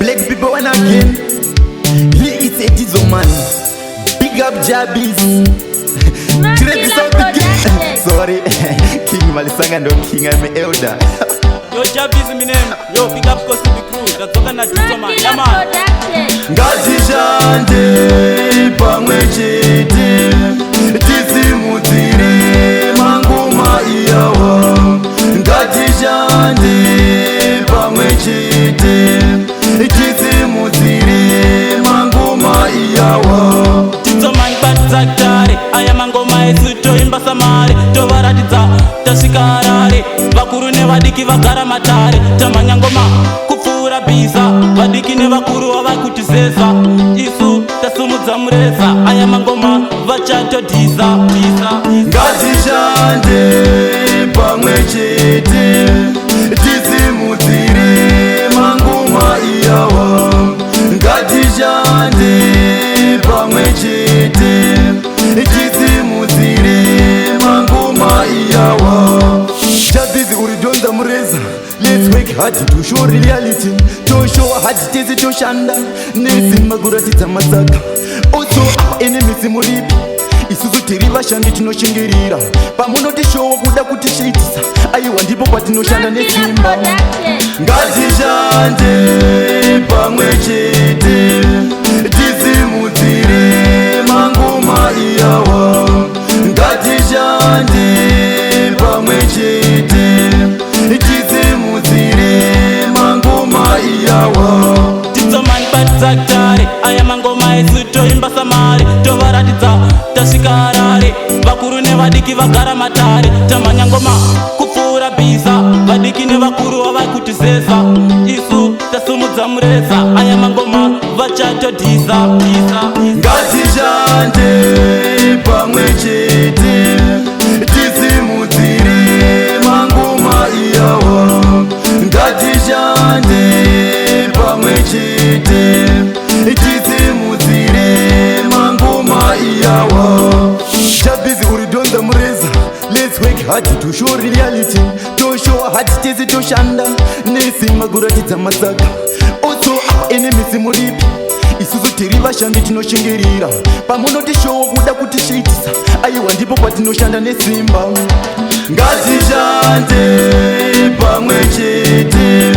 Black people one again. He is a diesel man. Big up Jabbies. Today this out the game. Sorry, King Malisanga no King, I'm an elder. Yo Jabbies in my name. Yo big up Kosi the crew. That's talking at diesel man. Yeah man. Ngati chande pamwe chete tisimudzire mangoma iyawa. Ngati chande pamwe chete tisimudzire mangoma iyawa. Diesel man batzaktare. Aya mangoma esu toimba samare. Tovaratidza tasvika Harare. Vakuru nevadiki vagara matare. Tamhanya ngoma kupfuura bhiza. Vadiki nevakuru vavakutizeza. Isu tasumudza mureza. Aya mangoma vachatodhiza. Ngatishande pamwe chete tisimudzire mangoma iyawa. Ngatishande pamwe chete tisimudzire mangoma iyawa. Jabbies uridonza mureza. Let's work hard to show reality. To show hard tezi to shanda. Nesimba kuratidza masaka. Also our enemies muripi. Isusu tiri vashandi tinoshingira. Pamunotishowa kuda kutishaitisa. Aiwa ndipo patinoshanda nesimba. Ngatishande pamwe chete tisimudzire mangoma iyawa. Ngatishande pamwe chete tisimudzire mangoma iyawa. Diesel man batzaktare. Aya mangoma esu toimba samare. Tovaratidza tasvika Harare. Vakuru nevadiki vagara matare. Tamhanya ngoma kupfuura bhiza. Vadiki nevakuru vavakutizeza. Isu tasumudza mureza. Aya mangoma vachatodhiza. Ngatishande pamwe chete tisimudzire mangoma iyawa. Ngatishande pamwe chete tisimudzire mangoma iyawa. Jabbies uridonza mureza. Let's work hard to show reality. To show hard tezi toshanda. Nesimba kuratidza masaka. Also our enemies muripi. Isusu tiri vashandi tinoshingira. Pamunotishowa kuda kutishaitisa. Aiwa ndipo patinoshanda nesimba. Ngatishande pamwe chete